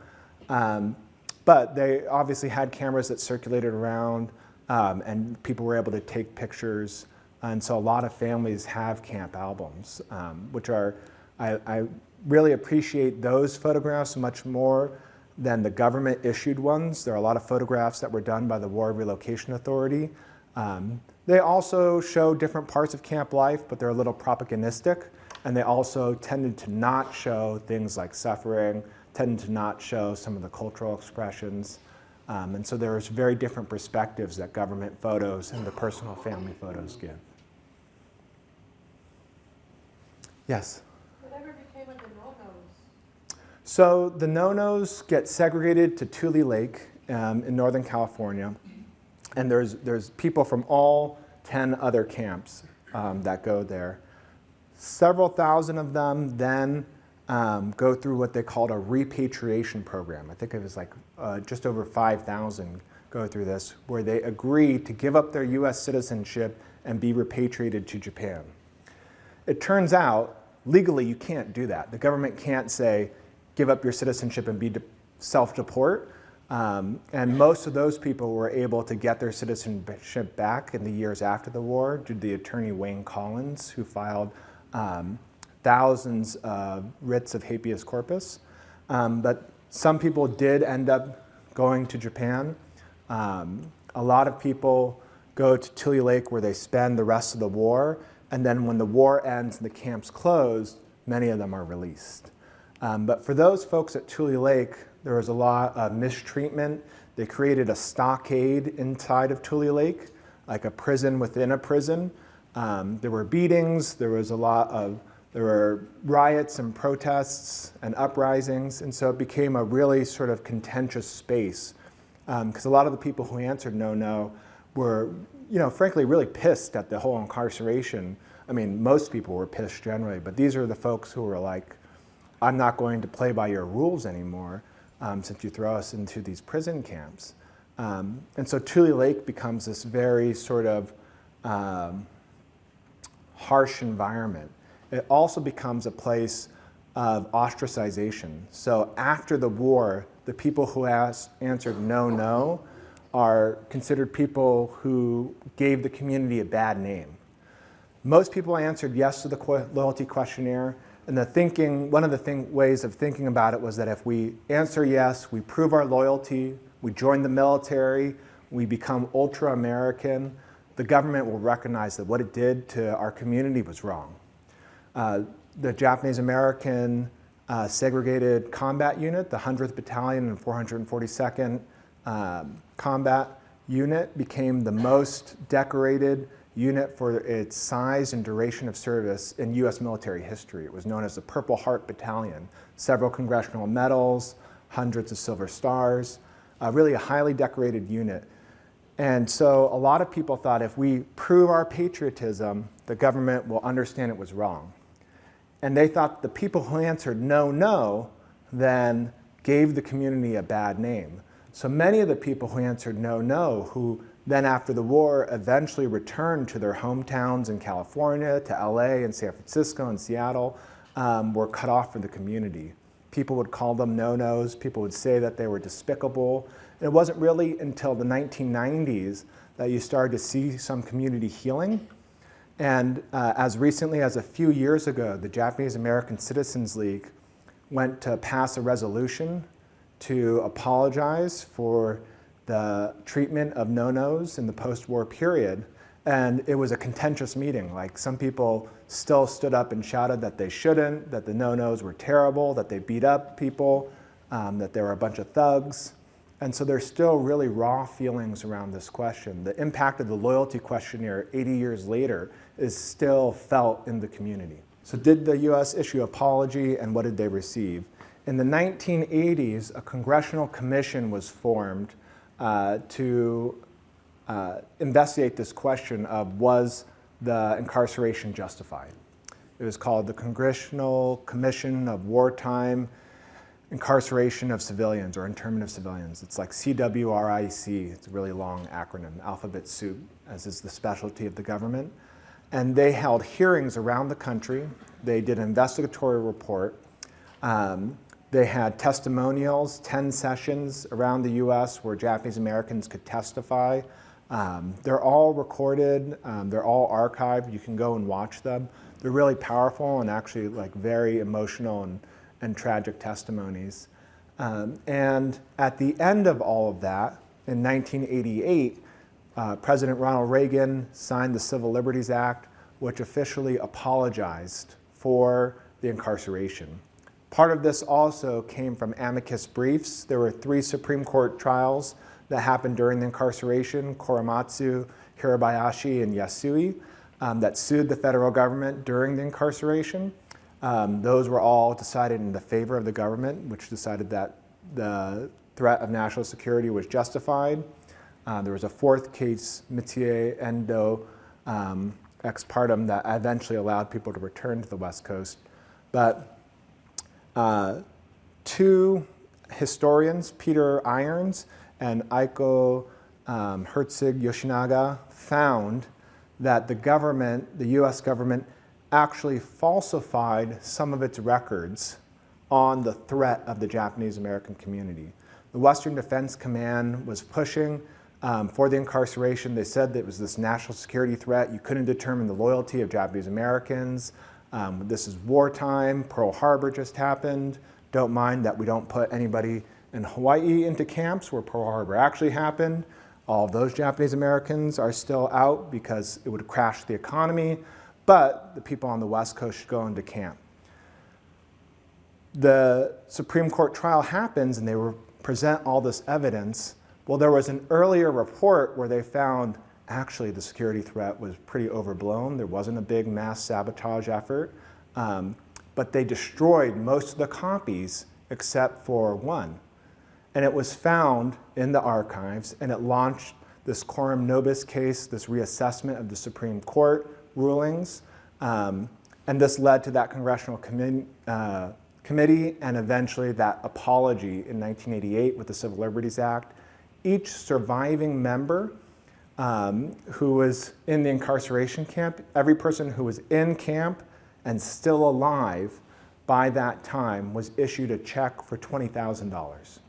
But they obviously had cameras that circulated around, and people were able to take pictures. And so a lot of families have camp albums, which are, I really appreciate those photographs much more than the government issued ones. There are a lot of photographs that were done by the War Relocation Authority. They also show different parts of camp life, but they're a little propagandistic. And they also tended to not show things like suffering, tended to not show some of the cultural expressions. And so there's very different perspectives that government photos and the personal family photos give. Yes? Whatever became of the no-nos? So the no-nos get segregated to Tule Lake in Northern California. And there's people from all 10 other camps that go there. Several thousand of them then go through what they called a repatriation program. I think it was like just over 5,000 go through this, where they agree to give up their US citizenship and be repatriated to Japan. It turns out, legally you can't do that. The government can't say, give up your citizenship and be self-deport. And most of those people were able to get their citizenship back in the years after the war due to the attorney Wayne Collins, who filed thousands of writs of habeas corpus. But some people did end up going to Japan. A lot of people go to Tule Lake where they spend the rest of the war, and then when the war ends and the camps close, many of them are released. But for those folks at Tule Lake, there was a lot of mistreatment. They created a stockade inside of Tule Lake, like a prison within a prison. There were beatings, there were riots and protests and uprisings, and so it became a really sort of contentious space. Because a lot of the people who answered no were, frankly, really pissed at the whole incarceration. I mean, most people were pissed generally, but these are the folks who were like, I'm not going to play by your rules anymore since you throw us into these prison camps. And so Tule Lake becomes this very sort of harsh environment. It also becomes a place of ostracization. So after the war, the people who answered no are considered people who gave the community a bad name. Most people answered yes to the loyalty questionnaire, and one of the ways of thinking about it was that if we answer yes, we prove our loyalty, we join the military, we become ultra-American, the government will recognize that what it did to our community was wrong. The Japanese American segregated combat unit, the 100th Battalion and 442nd Combat Unit, became the most decorated unit for its size and duration of service in US military history. It was known as the Purple Heart Battalion. Several congressional medals, hundreds of silver stars, really a highly decorated unit. And so a lot of people thought if we prove our patriotism, the government will understand it was wrong. And they thought the people who answered no, no, then gave the community a bad name. So many of the people who answered no, no, who then after the war eventually returned to their hometowns in California, to LA and San Francisco and Seattle, were cut off from the community. People would call them no-nos, people would say that they were despicable. And it wasn't really until the 1990s that you started to see some community healing. And as recently as a few years ago, the Japanese American Citizens League went to pass a resolution to apologize for the treatment of no-nos in the post-war period. And it was a contentious meeting. Like, some people still stood up and shouted that they shouldn't, that the no-nos were terrible, that they beat up people, that they were a bunch of thugs. And so there's still really raw feelings around this question. The impact of the loyalty questionnaire 80 years later is still felt in the community. So did the US issue apology, and what did they receive? In the 1980s, a congressional commission was formed to investigate this question of, was the incarceration justified? It was called the Congressional Commission of Wartime Incarceration of Civilians, or Internment of Civilians. It's like CWRIC. It's a really long acronym, alphabet soup, as is the specialty of the government. And they held hearings around the country. They did an investigatory report. They had testimonials, 10 sessions around the US where Japanese Americans could testify. They're all recorded, they're all archived. You can go and watch them. They're really powerful and actually like very emotional and tragic testimonies. And at the end of all of that, in 1988, President Ronald Reagan signed the Civil Liberties Act, which officially apologized for the incarceration. Part of this also came from amicus briefs. There were 3 Supreme Court trials that happened during the incarceration: Korematsu, Hirabayashi, and Yasui, that sued the federal government during the incarceration. Those were all decided in the favor of the government, which decided that the threat of national security was justified. There was a 4th case, Mitie Endo ex partem, that eventually allowed people to return to the West Coast. But 2 historians, Peter Irons and Aiko Herzig Yoshinaga, found that the government, the US government, actually falsified some of its records on the threat of the Japanese American community. The Western Defense Command was pushing for the incarceration. They said that it was this national security threat. You couldn't determine the loyalty of Japanese Americans. This is wartime. Pearl Harbor just happened. Don't mind that we don't put anybody in Hawaii into camps where Pearl Harbor actually happened. All of those Japanese Americans are still out because it would crash the economy, but the people on the West Coast should go into camp. The Supreme Court trial happens and they present all this evidence. Well, there was an earlier report where they found actually the security threat was pretty overblown. There wasn't a big mass sabotage effort, but they destroyed most of the copies except for one. And it was found in the archives, and it launched this coram nobis case, this reassessment of the Supreme Court rulings. And this led to that congressional committee and eventually that apology in 1988 with the Civil Liberties Act. Each surviving member who was in the incarceration camp, every person who was in camp and still alive by that time was issued a check for $20,000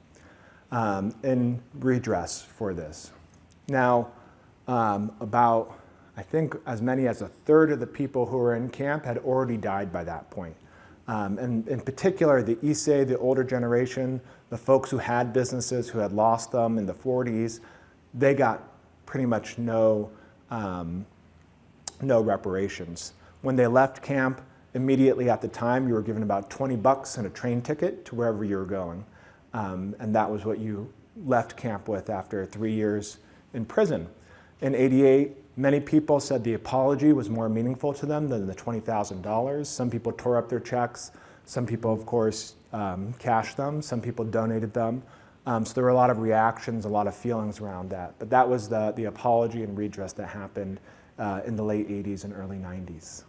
in redress for this. Now, about, I think, as many as 1/3 of the people who were in camp had already died by that point. And in particular, the Issei, the older generation, the folks who had businesses, who had lost them in the 40s, they got pretty much no reparations. When they left camp, immediately at the time, you were given about $20 and a train ticket to wherever you were going. And that was what you left camp with after 3 years in prison. In '88, many people said the apology was more meaningful to them than the $20,000. Some people tore up their checks. Some people, of course, cashed them. Some people donated them. So there were a lot of reactions, a lot of feelings around that. But that was the apology and redress that happened in the late '80s and early '90s.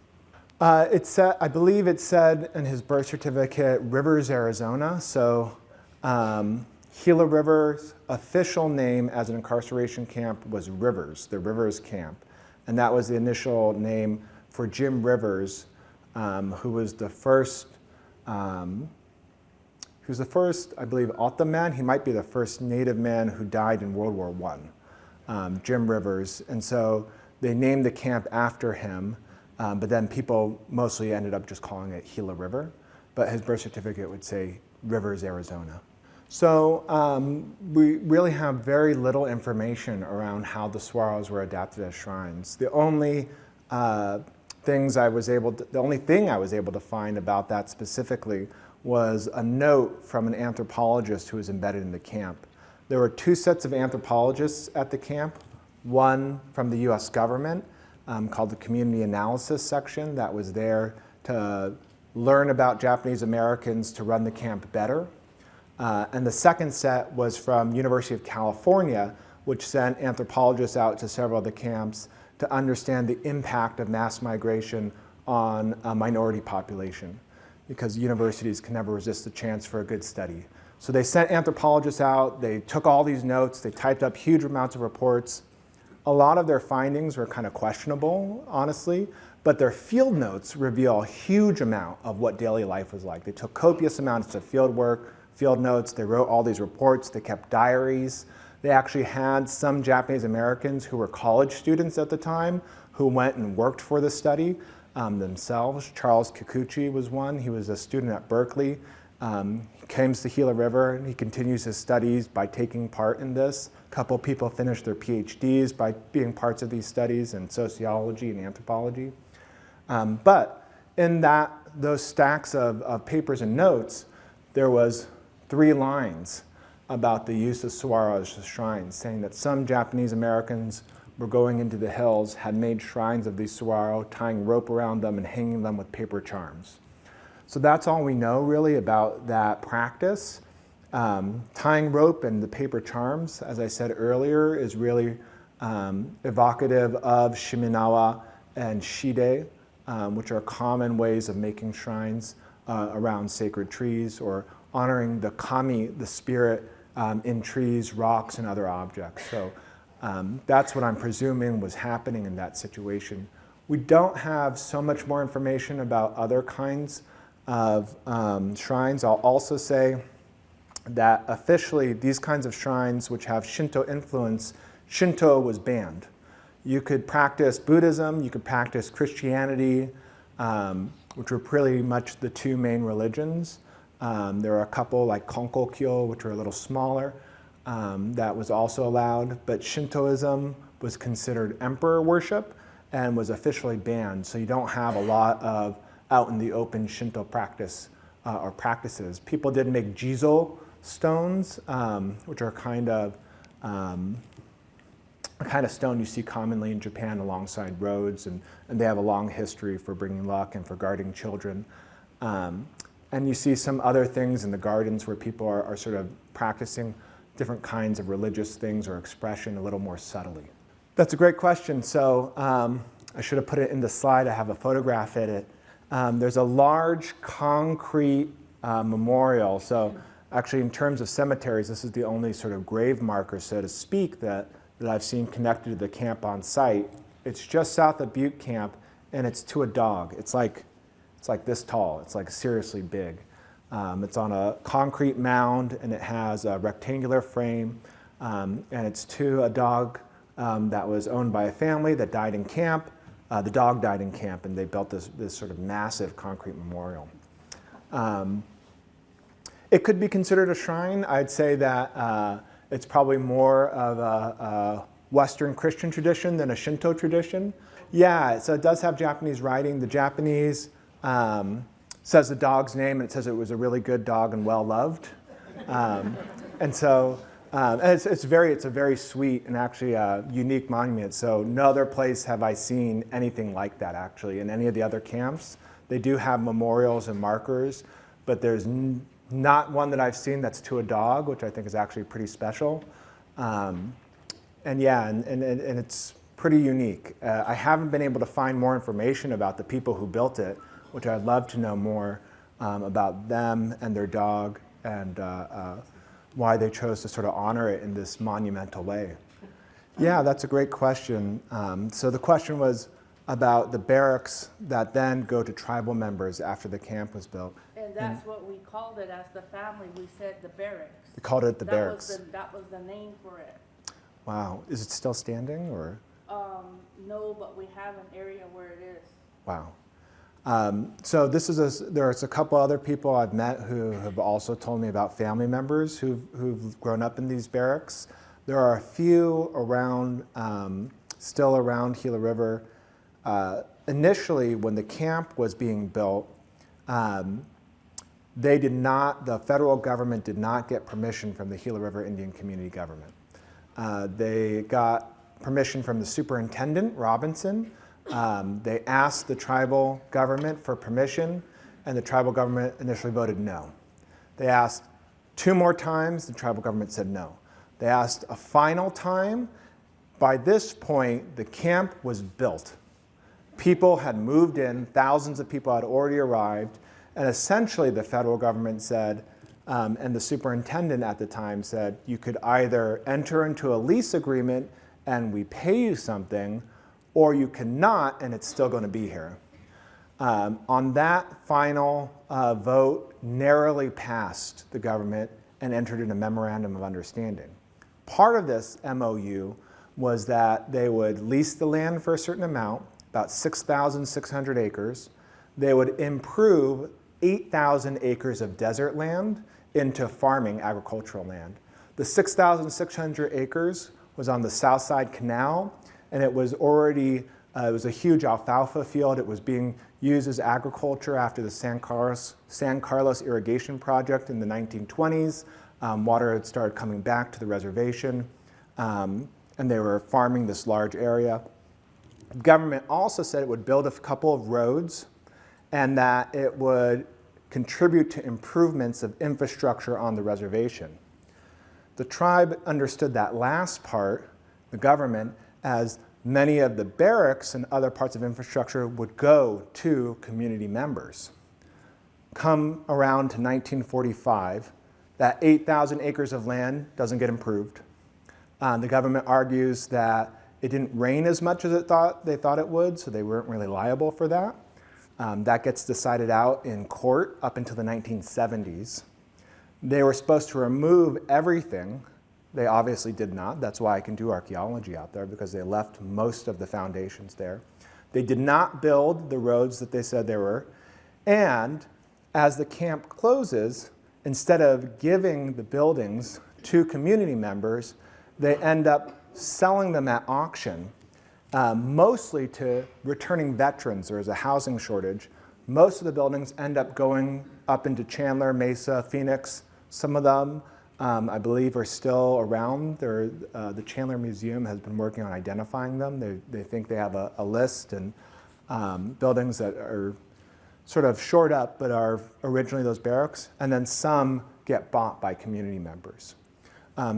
I believe it said in his birth certificate, Rivers, Arizona. So Gila River's official name as an incarceration camp was Rivers, the Rivers Camp. And that was the initial name for Jim Rivers, who was the first, I believe, Ottoman. He might be the first native man who died in World War I, Jim Rivers. And so they named the camp after him, but then people mostly ended up just calling it Gila River. But his birth certificate would say Rivers, Arizona. So we really have very little information around how the saguaros were adapted as shrines. The only thing I was able to find about that specifically was a note from an anthropologist who was embedded in the camp. There were two sets of anthropologists at the camp, one from the US government called the Community Analysis Section that was there to learn about Japanese Americans to run the camp better. And the second set was from University of California, which sent anthropologists out to several of the camps to understand the impact of mass migration on a minority population, because universities can never resist the chance for a good study. So they sent anthropologists out, they took all these notes, they typed up huge amounts of reports. A lot of their findings were kind of questionable, honestly, but their field notes reveal a huge amount of what daily life was like. They took copious amounts of field work, field notes, they wrote all these reports, they kept diaries. They actually had some Japanese Americans who were college students at the time who went and worked for the study themselves. Charles Kikuchi was one. He was a student at Berkeley. He came to the Gila River and he continues his studies by taking part in this. A couple people finished their PhDs by being parts of these studies in sociology and anthropology. But in those stacks of papers and notes, there was 3 lines about the use of saguaros as shrines, saying that some Japanese Americans were going into the hills, had made shrines of these saguaro, tying rope around them and hanging them with paper charms. So that's all we know really about that practice. Tying rope and the paper charms, as I said earlier, is really evocative of Shiminawa and Shide, which are common ways of making shrines around sacred trees or honoring the kami, the spirit, in trees, rocks, and other objects. So that's what I'm presuming was happening in that situation. We don't have so much more information about other kinds of shrines. I'll also say that officially these kinds of shrines which have Shinto influence, Shinto was banned. You could practice Buddhism, you could practice Christianity, which were pretty much the 2 main religions. There are a couple like Konkokyo, which are a little smaller, that was also allowed, but Shintoism was considered emperor worship and was officially banned, so you don't have a lot of out in the open Shinto practice or practices. People did make jizo stones, which are a kind of stone you see commonly in Japan alongside roads, and they have a long history for bringing luck and for guarding children. And you see some other things in the gardens where people are sort of practicing different kinds of religious things or expression a little more subtly. That's a great question. So I should have put it in the slide. I have a photograph in it. There's a large concrete memorial. So actually in terms of cemeteries, this is the only sort of grave marker, so to speak, that I've seen connected to the camp on site. It's just south of Butte Camp, and it's to a dog. It's like this tall. It's like seriously big. It's on a concrete mound, and it has a rectangular frame, and it's to a dog that was owned by a family that died in camp. The dog died in camp, and they built this sort of massive concrete memorial. It could be considered a shrine. I'd say that it's probably more of a Western Christian tradition than a Shinto tradition. Yeah, so it does have Japanese writing. The Japanese says the dog's name, and it says it was a really good dog and well-loved. And so it's a very sweet and actually unique monument. So no other place have I seen anything like that, actually, in any of the other camps. They do have memorials and markers, but there's not one that I've seen that's to a dog, which I think is actually pretty special. And yeah, and it's pretty unique. I haven't been able to find more information about the people who built it, which I'd love to know more about them and their dog and why they chose to sort of honor it in this monumental way. Yeah, that's a great question. So the question was about the barracks that then go to tribal members after the camp was built. And that's what we called it as the family. We said the barracks. They called it the barracks. That was the name for it. Wow. Is it still standing or? No, but we have an area where it is. Wow. So there's a couple other people I've met who have also told me about family members who've grown up in these barracks. There are a few around, still around Gila River. Initially, when the camp was being built, the federal government did not get permission from the Gila River Indian Community government. They got permission from the superintendent, Robinson. They asked the tribal government for permission, and the tribal government initially voted no. They asked 2 more times, the tribal government said no. They asked a final time. By this point, the camp was built. People had moved in, thousands of people had already arrived, and essentially the federal government said, and the superintendent at the time said, you could either enter into a lease agreement and we pay you something, or you cannot and it's still going to be here. On that final vote, narrowly passed the government and entered in a memorandum of understanding. Part of this MOU was that they would lease the land for a certain amount, about 6,600 acres. They would improve 8,000 acres of desert land into farming agricultural land. The 6,600 acres was on the South Side Canal, and it was already, it was a huge alfalfa field. It was being used as agriculture after the San Carlos irrigation project in the 1920s. Water had started coming back to the reservation, and they were farming this large area. The government also said it would build a couple of roads and that it would contribute to improvements of infrastructure on the reservation. The tribe understood that last part, the government, as many of the barracks and other parts of infrastructure would go to community members. Come around to 1945, that 8,000 acres of land doesn't get improved. The government argues that it didn't rain as much as they thought it would, so they weren't really liable for that. That gets decided out in court up until the 1970s. They were supposed to remove everything. They obviously did not. That's why I can do archaeology out there, because they left most of the foundations there. They did not build the roads that they said they were. And as the camp closes, instead of giving the buildings to community members, they end up selling them at auction, mostly to returning veterans. There is a housing shortage. Most of the buildings end up going up into Chandler, Mesa, Phoenix. Some of them, I believe, are still around. The Chandler Museum has been working on identifying them. They think they have a list, and buildings that are sort of shored up but are originally those barracks. And then some get bought by community members.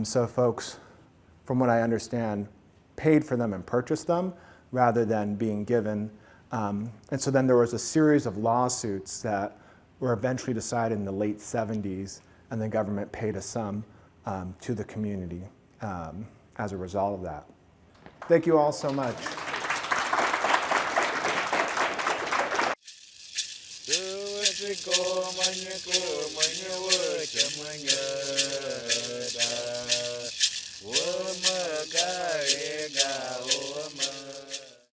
So folks, from what I understand, paid for them and purchased them rather than being given. And so then there was a series of lawsuits that were eventually decided in the late 70s, and the government paid a sum to the community as a result of that. Thank you all so much. Wo ma ga re ga wo ma